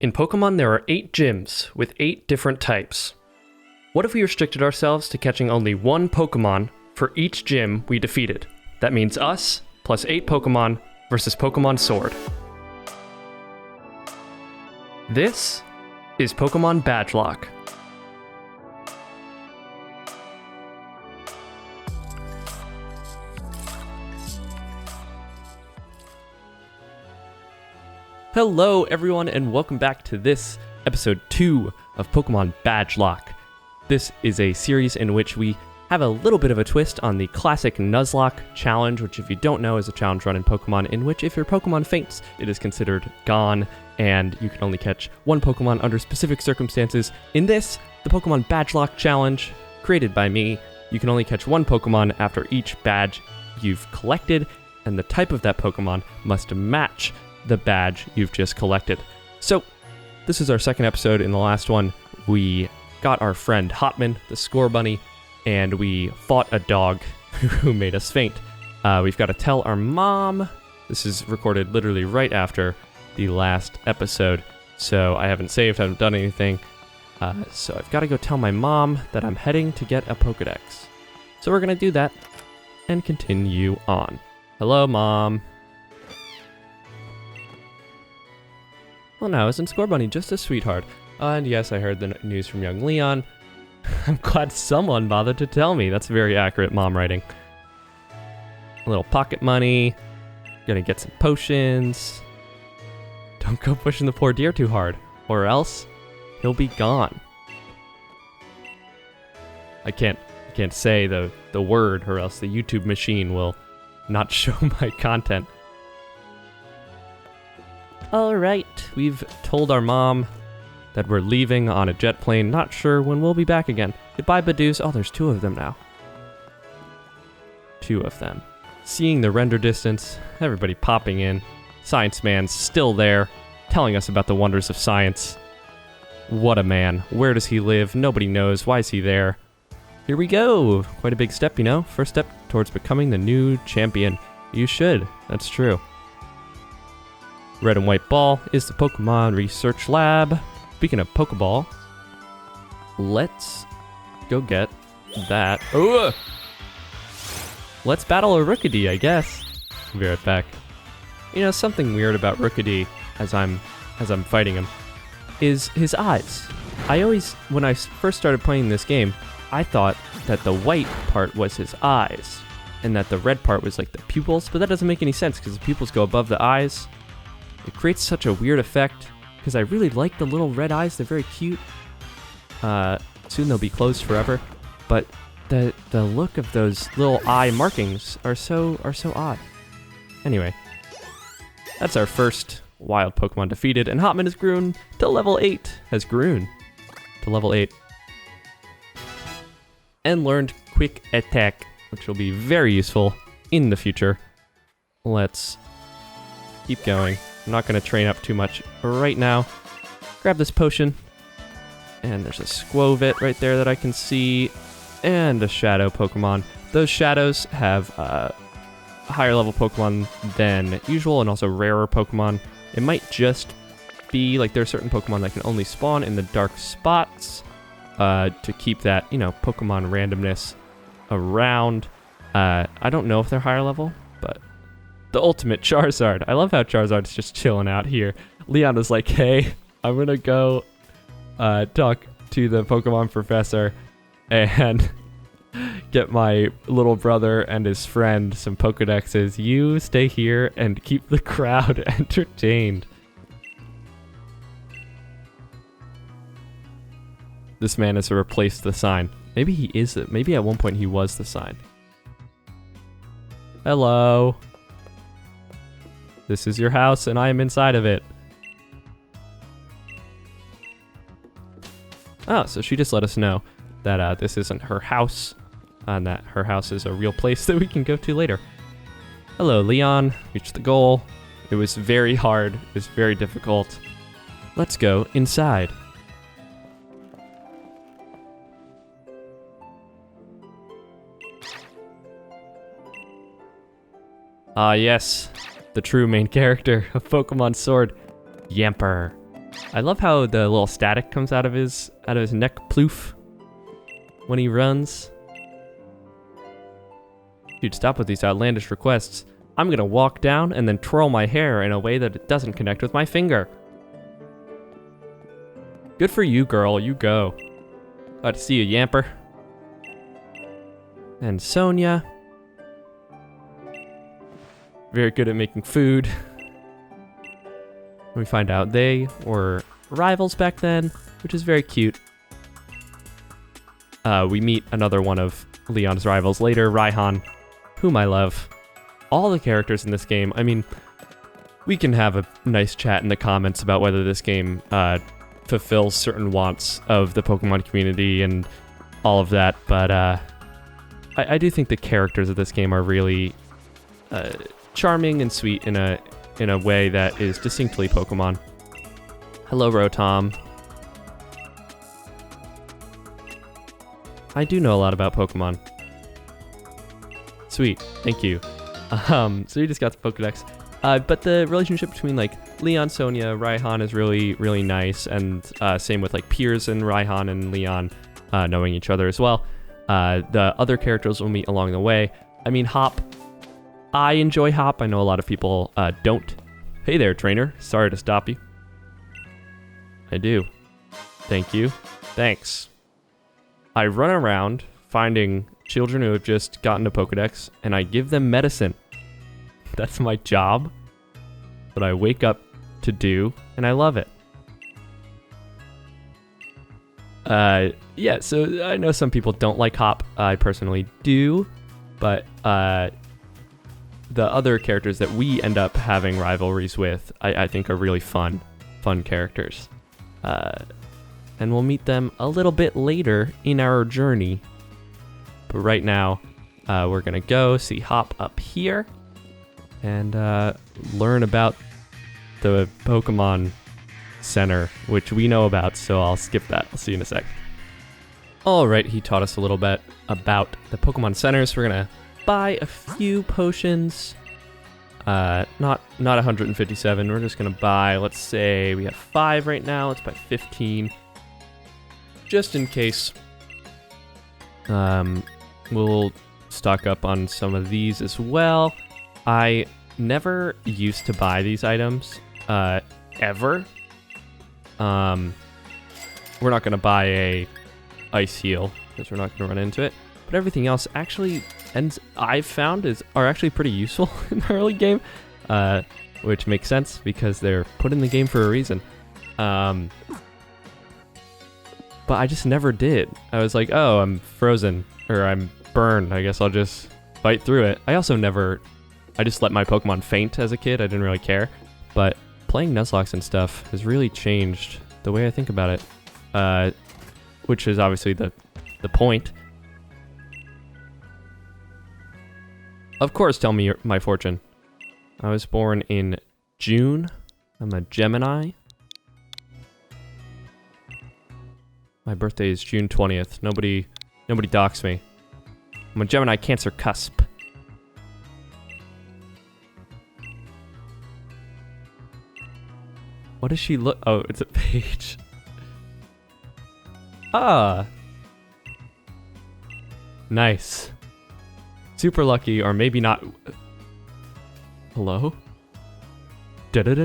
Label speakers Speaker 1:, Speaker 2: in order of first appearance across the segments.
Speaker 1: In Pokemon, there are 8 gyms with 8 different types. What if we restricted ourselves to catching only one Pokemon for each gym we defeated? That means us plus 8 Pokemon versus Pokemon Sword. This is Pokemon BADGELOCKE. Hello everyone and welcome back to this episode 2 of Pokemon BADGELOCKE. This is a series in which we have a little bit of a twist on the classic Nuzlocke challenge, which if you don't know is a challenge run in Pokemon in which if your Pokemon faints, it is considered gone and you can only catch one Pokemon under specific circumstances. In this, the Pokemon BADGELOCKE challenge, created by me, you can only catch one Pokemon after each badge you've collected, and the type of that Pokemon must match the badge you've just collected. So, this is our second episode. In the last one, we got our friend Hotman, the score bunny, and we fought a dog who made us faint. We've got to tell our mom. This is recorded literally right after the last episode, so I haven't saved, haven't done anything. So I've got to go tell my mom that I'm heading to get a Pokedex. So we're going to do that and continue on. Hello, Mom. Well, now isn't Score Bunny just a sweetheart? And yes, I heard the news from young Leon. I'm glad someone bothered to tell me. That's very accurate mom writing. A little pocket money. Gonna get some potions. Don't go pushing the poor deer too hard, or else he'll be gone. I can't say the word, or else the YouTube machine will not show my content. Alright, we've told our mom that we're leaving on a jet plane, not sure when we'll be back again. Goodbye, Badoos. Oh, there's 2 of them now. 2 of them. Seeing the render distance, everybody popping in. Science Man's still there, telling us about the wonders of science. What a man. Where does he live? Nobody knows. Why is he there? Here we go. Quite a big step, you know? First step towards becoming the new champion. You should. That's true. Red and white ball is the Pokemon Research Lab. Speaking of Pokeball, let's go get that. Ugh! Let's battle a Rookidee, I guess. Be right back. You know, something weird about Rookidee as I'm fighting him is his eyes. When I first started playing this game, I thought that the white part was his eyes and that the red part was like the pupils, but that doesn't make any sense because the pupils go above the eyes. It creates such a weird effect because I really like the little red eyes. They're very cute. Soon they'll be closed forever, but the look of those little eye markings are so odd. Anyway, that's our first wild Pokemon defeated, and Hotman has grown to level 8. And learned Quick Attack, which will be very useful in the future. Let's keep going. I'm not going to train up too much right now. Grab this potion. And there's a Squovit right there that I can see. And a Shadow Pokemon. Those Shadows have higher level Pokemon than usual and also rarer Pokemon. It might just be like there are certain Pokemon that can only spawn in the dark spots to keep that, Pokemon randomness around. I don't know if they're higher level, but the ultimate Charizard. I love how Charizard's just chilling out here. Leon was like, hey, I'm gonna go talk to the Pokemon professor and get my little brother and his friend some Pokedexes. You stay here and keep the crowd entertained. This man has replaced the sign. Maybe he is it. Maybe at one point he was the sign. Hello. This is your house, and I am inside of it. Oh, so she just let us know that this isn't her house, and that her house is a real place that we can go to later. Hello, Leon. Reached the goal. It was very hard. It was very difficult. Let's go inside. Ah, yes. The true main character of Pokemon Sword, Yamper. I love how the little static comes out of his neck ploof when he runs. Dude, stop with these outlandish requests. I'm gonna walk down and then twirl my hair in a way that it doesn't connect with my finger. Good for you, girl. You go. Glad to see you, Yamper. And Sonia. Very good at making food. We find out they were rivals back then, which is very cute. We meet another one of Leon's rivals later, Raihan, whom I love. All the characters in this game, I mean, we can have a nice chat in the comments about whether this game fulfills certain wants of the Pokemon community and all of that, but I do think the characters of this game are really charming and sweet in a way that is distinctly Pokemon. Hello, Rotom. I do know a lot about Pokemon. Sweet, thank you. So you just got the Pokedex. But the relationship between like Leon, Sonia, Raihan is really, really nice, and same with like Piers and Raihan and Leon knowing each other as well. The other characters we'll meet along the way. I mean, Hop. I enjoy Hop. I know a lot of people don't. Hey there, trainer. Sorry to stop you. I do. Thank you. Thanks. I run around finding children who have just gotten a Pokedex, and I give them medicine. That's my job that I wake up to do, and I love it. Yeah, so I know some people don't like Hop. I personally do, but the other characters that we end up having rivalries with, I think are really fun characters. And we'll meet them a little bit later in our journey. But right now, we're gonna go see Hop up here and learn about the Pokemon Center, which we know about, so I'll skip that. I'll see you in a sec. Alright, he taught us a little bit about the Pokemon Centers. We're gonna buy a few potions. Not 157. We're just gonna buy, let's say we have 5 right now. Let's buy 15. Just in case. We'll stock up on some of these as well. I never used to buy these items, ever. We're not gonna buy a ice heal because we're not gonna run into it. But everything else actually I've found are actually pretty useful in the early game, which makes sense because they're put in the game for a reason. But I just never did. I was like, oh, I'm frozen or I'm burned. I guess I'll just fight through it. I just let my Pokemon faint as a kid. I didn't really care. But playing Nuzlocke and stuff has really changed the way I think about it, which is obviously the point. Of course, tell me my fortune. I was born in June. I'm a Gemini. My birthday is June 20th. Nobody docks me. I'm a Gemini Cancer cusp. What does she look? Oh, it's a page. Ah. Nice. Super lucky, or maybe not. Hello? Okay.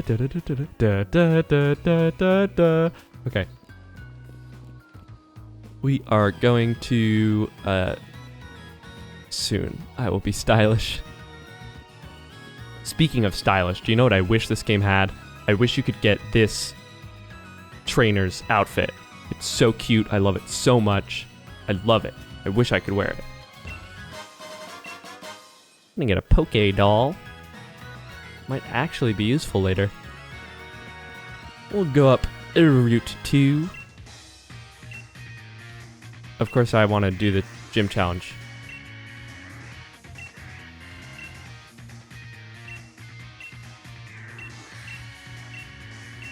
Speaker 1: We are going to, soon. I will be stylish. Speaking of stylish, do you know what I wish this game had? I wish you could get this trainer's outfit. It's so cute. I love it so much. I love it. I wish I could wear it. I'm gonna get a Poke doll. Might actually be useful later. We'll go up Route 2. Of course, I want to do the gym challenge.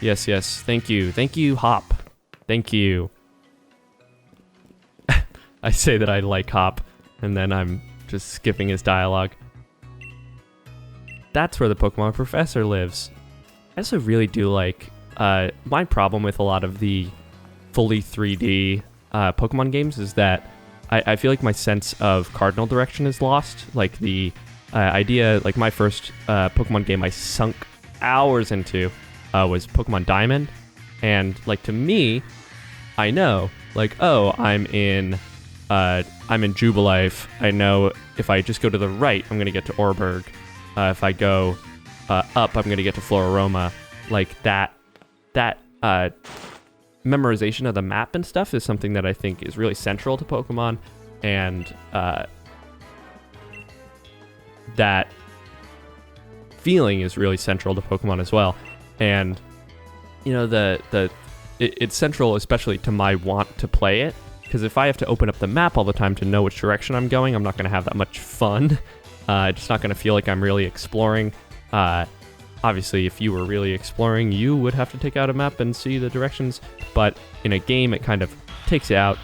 Speaker 1: Yes, yes. Thank you. Thank you, Hop. Thank you. I say that I like Hop, and then I'm just skipping his dialogue. That's where the Pokemon Professor lives. I also really do like my problem with a lot of the fully 3D Pokemon games is that I feel like my sense of cardinal direction is lost. Like the idea, like my first Pokemon game I sunk hours into was Pokemon Diamond. And like to me, I know like, oh, I'm in Jubilife. I know if I just go to the right, I'm going to get to Orberg. If I go up, I'm going to get to Floraroma. Like that memorization of the map and stuff is something that I think is really central to Pokemon, and that feeling is really central to Pokemon as well. And you know, it's central especially to my want to play it, because if I have to open up the map all the time to know which direction I'm going, I'm not going to have that much fun. It's not going to feel like I'm really exploring. Obviously, if you were really exploring, you would have to take out a map and see the directions. But in a game, it kind of takes it out.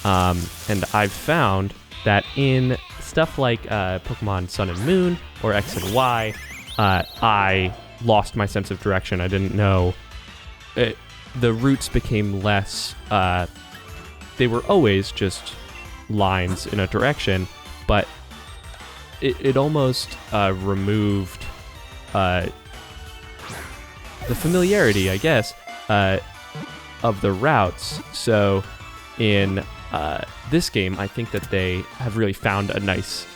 Speaker 1: And I've found that in stuff like Pokemon Sun and Moon or X and Y, I lost my sense of direction. I didn't know. The routes became less... they were always just lines in a direction, but it almost removed... the familiarity, I guess, of the routes. So in this game, I think that they have really found a nice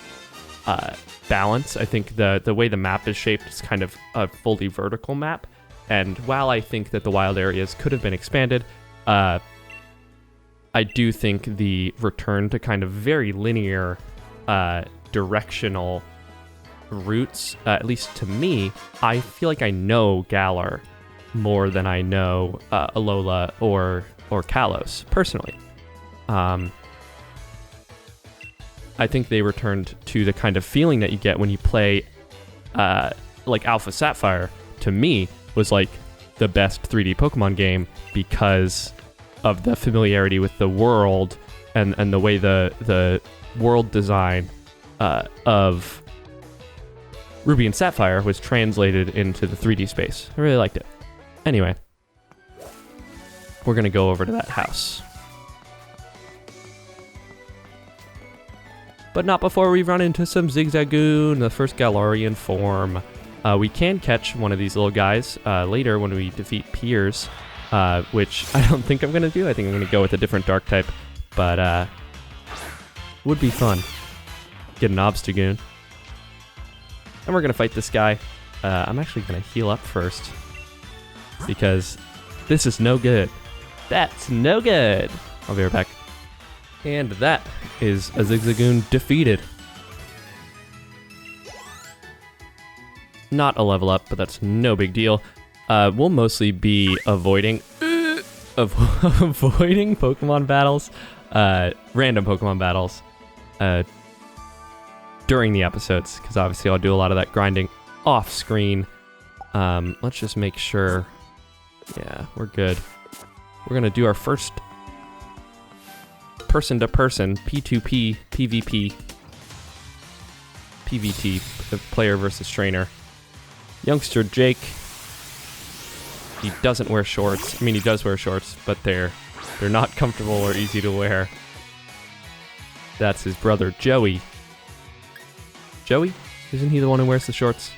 Speaker 1: balance. I think the way the map is shaped is kind of a fully vertical map. And while I think that the wild areas could have been expanded, I do think the return to kind of very linear, directional routes, at least to me, I feel like I know Galar more than I know Alola or Kalos, personally. I think they returned to the kind of feeling that you get when you play like Alpha Sapphire, to me, was like the best 3D Pokemon game because of the familiarity with the world and the way the world design of Ruby and Sapphire was translated into the 3D space. I really liked it. Anyway, we're going to go over to that house. But not before we run into some Zigzagoon, the first Galarian form. We can catch one of these little guys later when we defeat Piers, which I don't think I'm going to do. I think I'm going to go with a different dark type, but would be fun. Get an Obstagoon. And we're going to fight this guy. I'm actually going to heal up first, because this is no good. That's no good. I'll be right back. And that is a Zigzagoon defeated. Not a level up, but that's no big deal. We'll mostly be avoiding Pokemon battles, random Pokemon battles, during the episodes, because obviously I'll do a lot of that grinding off screen. Let's just make sure. Yeah, we're good. We're gonna do our first person-to-person P2P PvP PvT, player versus trainer. Youngster Jake. He doesn't wear shorts. I mean, he does wear shorts, but they're not comfortable or easy to wear. That's his brother Joey. Joey? Isn't he the one who wears the shorts?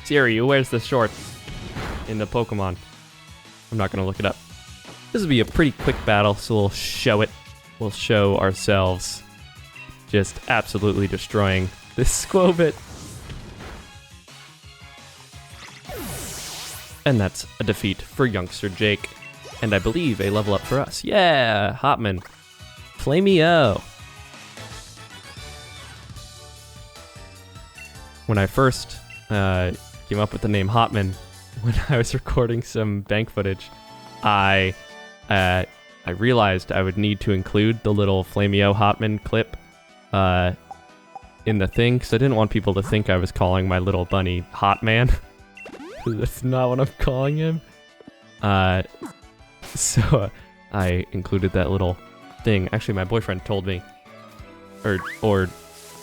Speaker 1: Siri, who wears the shorts in the Pokemon? I'm not going to look it up. This will be a pretty quick battle, so we'll show it. We'll show ourselves just absolutely destroying this Squobit. And that's a defeat for Youngster Jake. And I believe a level up for us. Yeah, Hotman. Flameo. When I first came up with the name Hotman, when I was recording some bank footage, I realized I would need to include the little Flameo Hotman clip in the thing, because I didn't want people to think I was calling my little bunny Hotman. That's not what I'm calling him. So I included that little thing. Actually, my boyfriend told me, or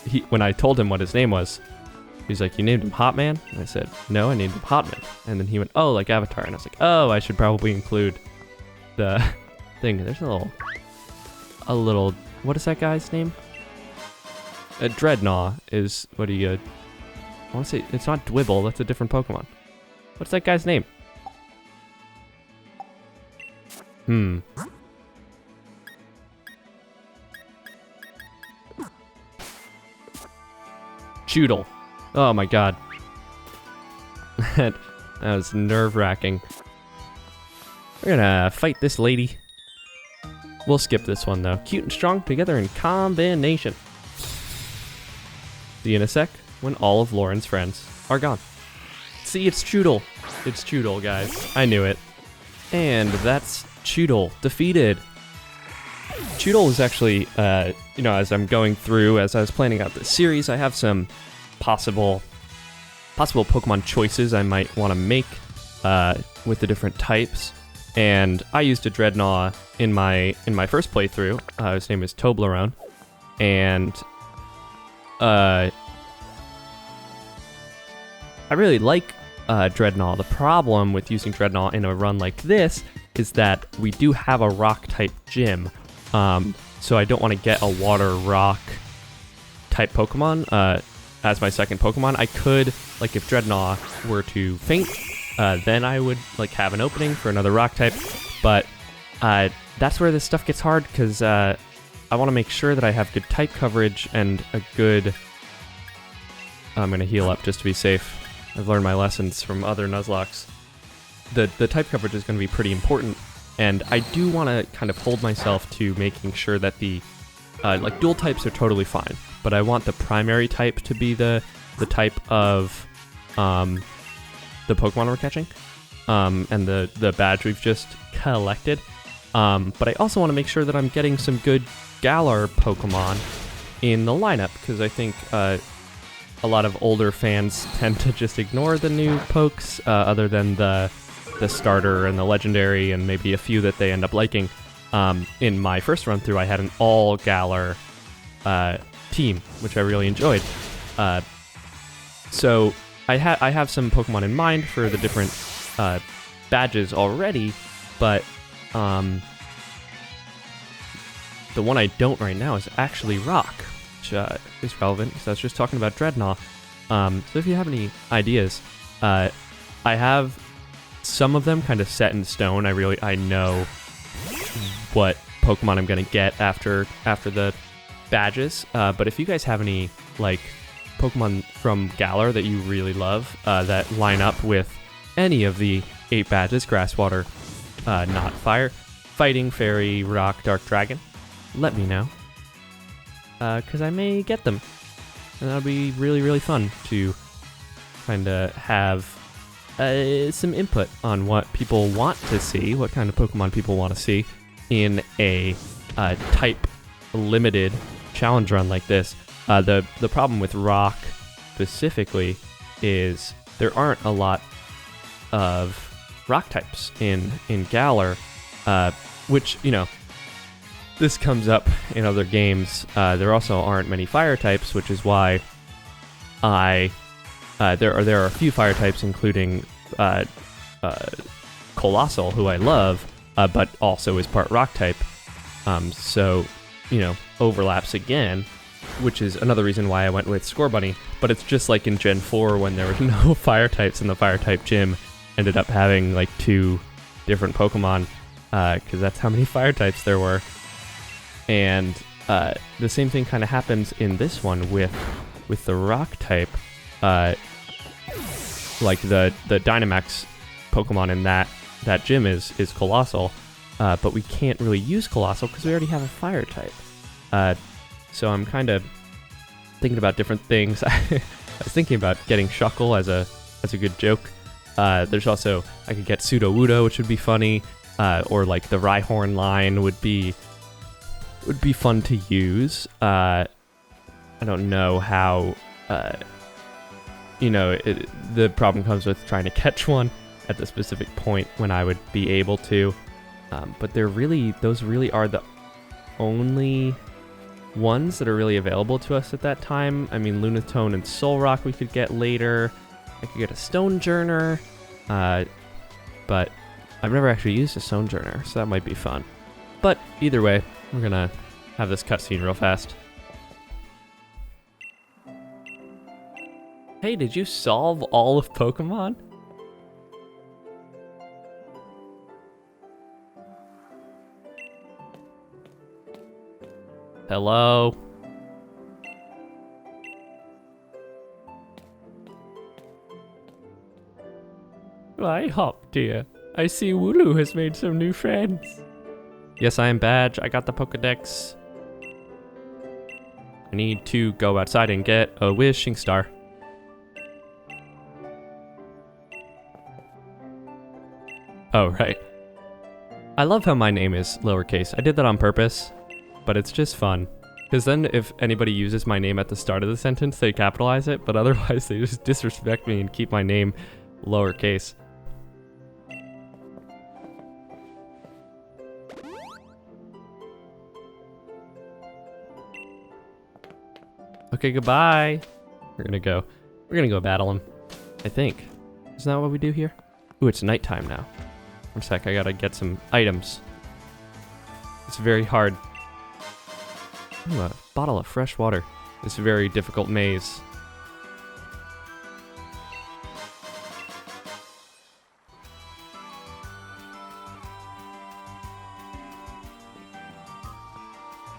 Speaker 1: he, when I told him what his name was, He's like, you named him Hot Man? And I said, no, I named him Hotman. And then he went, oh, like Avatar. And I was like, oh, I should probably include the thing. There's a little, what is that guy's name? A Dreadnought is, what do you, I want to say, it's not Dwibble, that's a different Pokemon. What's that guy's name? Choodle. Oh my god. That was nerve-wracking. We're gonna fight this lady. We'll skip this one though. Cute and strong together in combination. See you in a sec when all of Lauren's friends are gone. See, it's Choodle. It's Choodle, guys. I knew it. And that's Choodle defeated. Choodle is actually, as I'm going through, as I was planning out this series, I have some possible Pokemon choices I might want to make with the different types. And I used a Dreadnought in my first playthrough. His name is Toblerone, and I really like Dreadnought. The problem with using Dreadnought in a run like this is that we do have a rock type gym, so I don't want to get a water rock type Pokemon as my second Pokemon. I could, like, if Dreadnought were to faint, then I would like have an opening for another rock type, but that's where this stuff gets hard, because I want to make sure that I have good type coverage and a good... I'm going to heal up just to be safe. I've learned my lessons from other Nuzlockes. The type coverage is going to be pretty important, and I do want to kind of hold myself to making sure that the like dual types are totally fine, but I want the primary type to be the type of the Pokemon we're catching, and the badge we've just collected. But I also want to make sure that I'm getting some good Galar Pokemon in the lineup, because I think a lot of older fans tend to just ignore the new pokes, other than the starter and the legendary and maybe a few that they end up liking. In my first run through, I had an all Galar team, which I really enjoyed. So I have some Pokemon in mind for the different badges already, but the one I don't right now is actually Rock, which is relevant because I was just talking about Dreadnought. So if you have any ideas, I have some of them kind of set in stone. I know what Pokemon I'm gonna get after the badges. But if you guys have any like Pokemon from Galar that you really love that line up with any of the 8 badges, Grass, Water, not Fire, Fighting, Fairy, Rock, Dark Dragon, let me know, because I may get them, and that'll be really, really fun to kind of have some input on what people want to see, what kind of Pokemon people want to see in a type limited challenge run like this. The problem with Rock specifically is there aren't a lot of rock types in Galar, which, this comes up in other games. There also aren't many fire types, which is why there are a few fire types, including Colossal, who I love, but also is part rock type. So, overlaps again, which is another reason why I went with Scorbunny. But it's just like in Gen 4 when there were no fire types in the fire type gym, ended up having like 2 different Pokemon, because that's how many fire types there were. And the same thing kind of happens in this one with the rock type. Like the Dynamax Pokemon in that gym is Colossal, but we can't really use Colossal because we already have a fire type. So I'm kind of thinking about different things. I was thinking about getting Shuckle as a good joke. There's also, I could get Sudowoodo, which would be funny, or like the Rhyhorn line would be fun to use. I don't know how, the problem comes with trying to catch one at the specific point when I would be able to. But those really are the only ones that are really available to us at that time. I mean, Lunatone and Soul Rock we could get later. I could get a Stonejourner, but I've never actually used a Stonejourner, so that might be fun. But either way, we're gonna have this cutscene real fast. Hey, did you solve all of Pokemon? Hello? Why, Hop, dear. I see Wooloo has made some new friends. Yes, I am Badge. I got the Pokedex. I need to go outside and get a wishing star. Oh, right. I love how my name is lowercase. I did that on purpose, but it's just fun. Because then if anybody uses my name at the start of the sentence, they capitalize it, but otherwise they just disrespect me and keep my name lowercase. Okay, goodbye. We're gonna go battle him, I think. Isn't that what we do here? Ooh, it's nighttime now. For a sec, I gotta get some items. It's very hard. Ooh, a bottle of fresh water. This very difficult maze.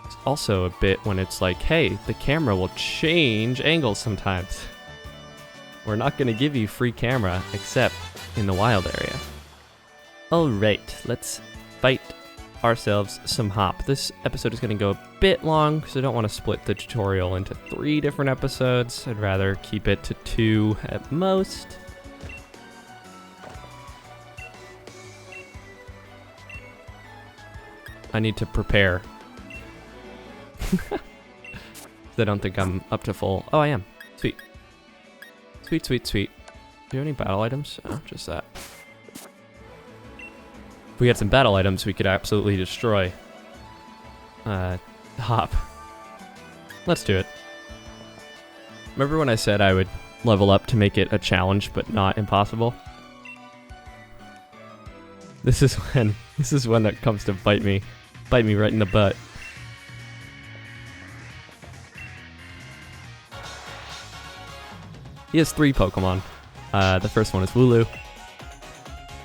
Speaker 1: It's also a bit when it's like, hey, the camera will change angles sometimes. We're not gonna give you free camera, except in the wild area. Alright, let's fight ourselves some Hop. This episode is going to go a bit long because I don't want to split the tutorial into 3 different episodes. I'd rather keep it to 2 at most. I need to prepare. I don't think I'm up to full. Oh, I am. Sweet. Sweet, sweet, sweet. Do you have any battle items? Oh, just that. If we had some battle items, we could absolutely destroy Hop. Let's do it. Remember when I said I would level up to make it a challenge, but not impossible? This is when that comes to bite me right in the butt. He has 3 Pokemon. The first one is Wooloo.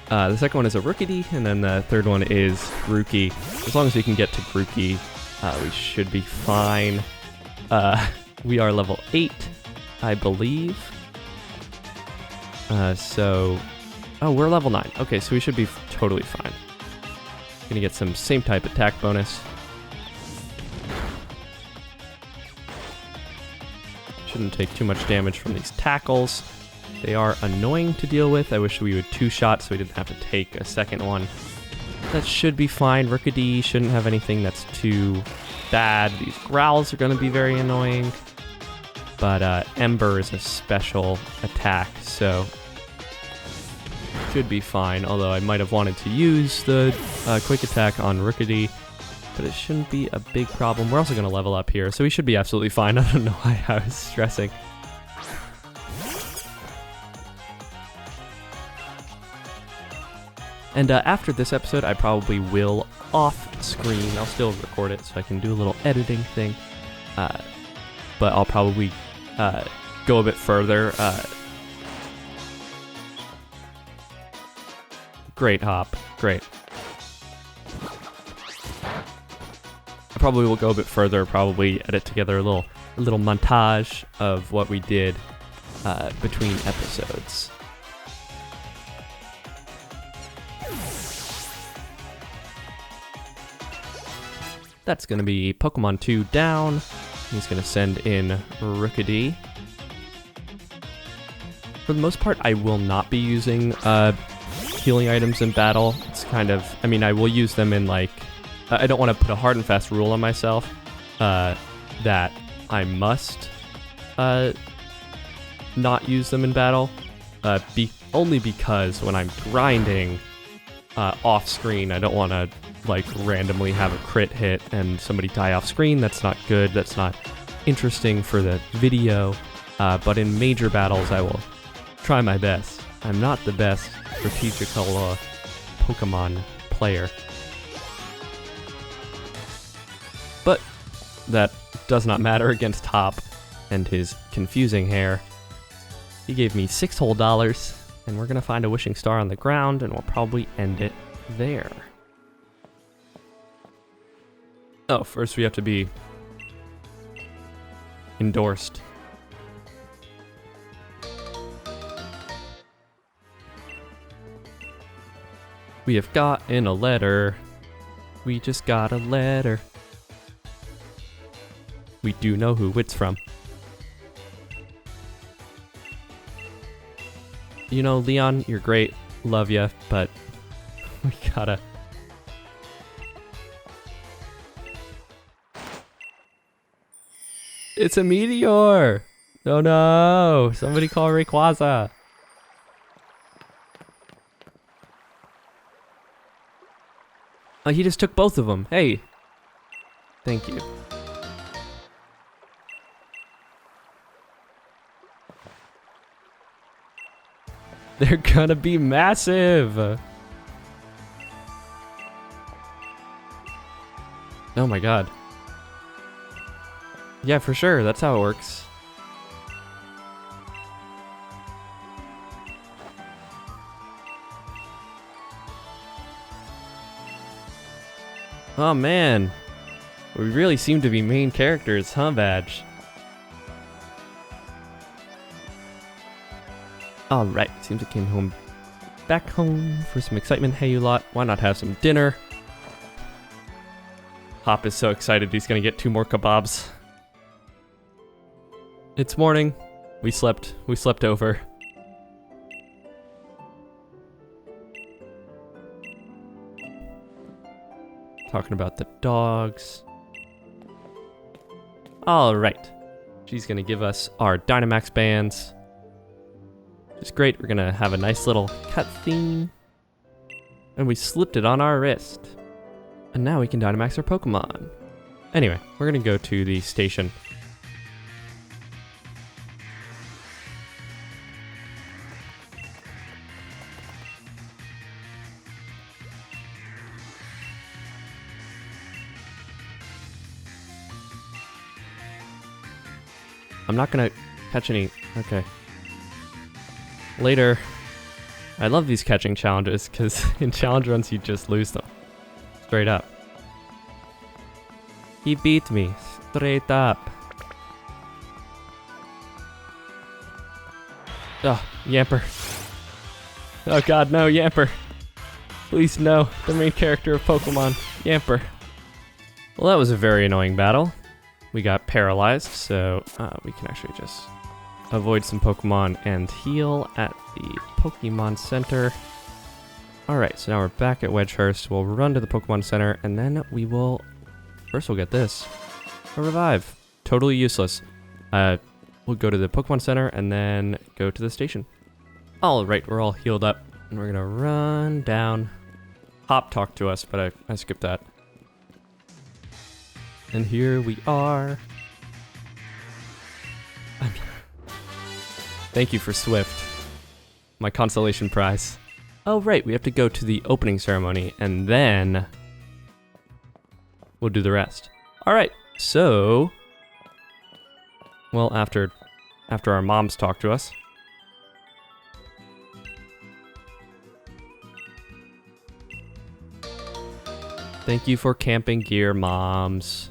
Speaker 1: The second one is a Rookidee, and then the third one is Grookey. As long as we can get to Grookey, we should be fine. We are level 8, I believe. Oh, we're level 9. Okay, so we should be totally fine. Gonna get some same type attack bonus. Shouldn't take too much damage from these tackles. They are annoying to deal with. I wish we would 2-shot so we didn't have to take a second one. That should be fine. Rookidee shouldn't have anything that's too bad. These growls are going to be very annoying. But Ember is a special attack, so should be fine. Although I might have wanted to use the quick attack on Rookidee, but it shouldn't be a big problem. We're also going to level up here, so we should be absolutely fine. I don't know why I was stressing. And after this episode, I probably will off-screen. I'll still record it so I can do a little editing thing. But I'll probably go a bit further. Great, Hop. Great. I probably will go a bit further, probably edit together a little montage of what we did between episodes. That's going to be Pokemon 2 down. He's going to send in Rookidee. For the most part, I will not be using healing items in battle. It's kind of, I mean, I will use them in like, I don't want to put a hard and fast rule on myself that I must not use them in battle. Only because when I'm grinding off screen, I don't want to like randomly have a crit hit and somebody die off screen. That's not good. That's not interesting for the video. But in major battles, I will try my best. I'm not the best strategical Pokemon player. But that does not matter against Hop and his confusing hair. He gave me $6 whole, and we're gonna find a wishing star on the ground, and we'll probably end it there. Oh, first we have to be endorsed. We have gotten a letter. We just got a letter. We do know who it's from. You know, Leon, you're great. Love ya, but we gotta... It's a meteor! Oh no! Somebody call Rayquaza! Oh, he just took both of them. Hey! Thank you. They're gonna be massive! Oh my god. Yeah, for sure, that's how it works. Oh man. We really seem to be main characters, huh, Badge? Alright, seems I came back home for some excitement. Hey, you lot, why not have some dinner? Hop is so excited he's gonna get 2 more kebabs. It's morning. We slept over. Talking about the dogs. Alright. She's gonna give us our Dynamax bands. It's great. We're gonna have a nice little cutscene. And we slipped it on our wrist. And now we can Dynamax our Pokemon. Anyway, we're gonna go to the station. I'm not gonna catch any... Okay. Later. I love these catching challenges, because in challenge runs you just lose them. Straight up. He beat me. Straight up. Oh, Yamper. Oh god, no, Yamper. Please no, the main character of Pokemon, Yamper. Well, that was a very annoying battle. We got paralyzed, so we can actually just avoid some Pokemon and heal at the Pokemon Center. Alright, so now we're back at Wedgehurst. We'll run to the Pokemon Center, and then we will... First we'll get this. A revive. Totally useless. We'll go to the Pokemon Center, and then go to the station. Alright, we're all healed up, and we're gonna run down. Hop talked to us, but I skipped that. And here we are. Thank you for Swift. My consolation prize. Oh, right, we have to go to the opening ceremony, and then we'll do the rest. Alright, so... Well, after our moms talk to us. Thank you for camping gear, moms.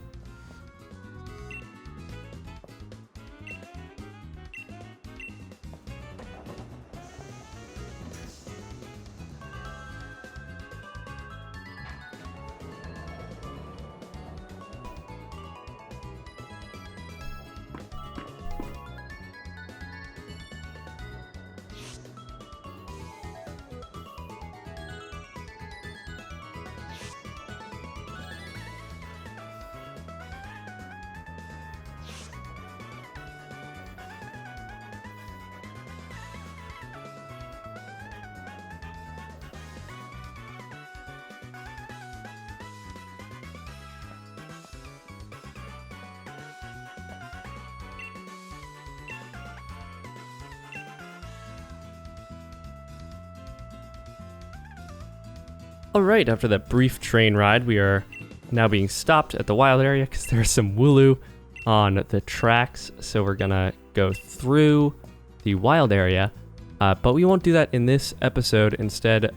Speaker 1: Alright, after that brief train ride, we are now being stopped at the wild area because there's some Wooloo on the tracks. So we're gonna go through the wild area, but we won't do that in this episode. Instead,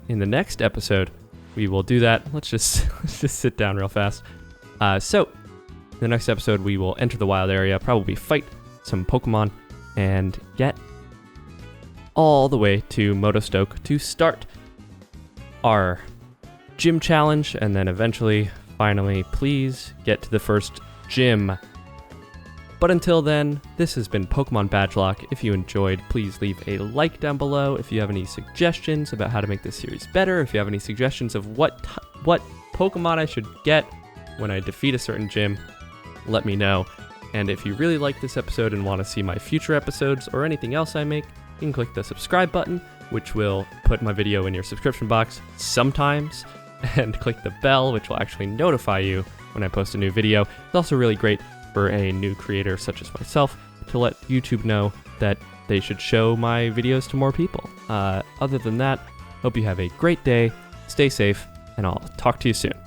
Speaker 1: in the next episode, we will do that. Let's just sit down real fast. So, in the next episode, we will enter the wild area, probably fight some Pokemon, and get all the way to Motostoke to start our gym challenge, and then eventually, finally, please get to the first gym. But until then, this has been Pokemon BADGELOCKE. If you enjoyed, please leave a like down below. If you have any suggestions about how to make this series better, if you have any suggestions of what Pokemon I should get when I defeat a certain gym, let me know. And if you really like this episode and want to see my future episodes or anything else I make, you can click the subscribe button, which will put my video in your subscription box sometimes, and click the bell, which will actually notify you when I post a new video. It's also really great for a new creator such as myself to let YouTube know that they should show my videos to more people. Other than that, hope you have a great day, stay safe, and I'll talk to you soon.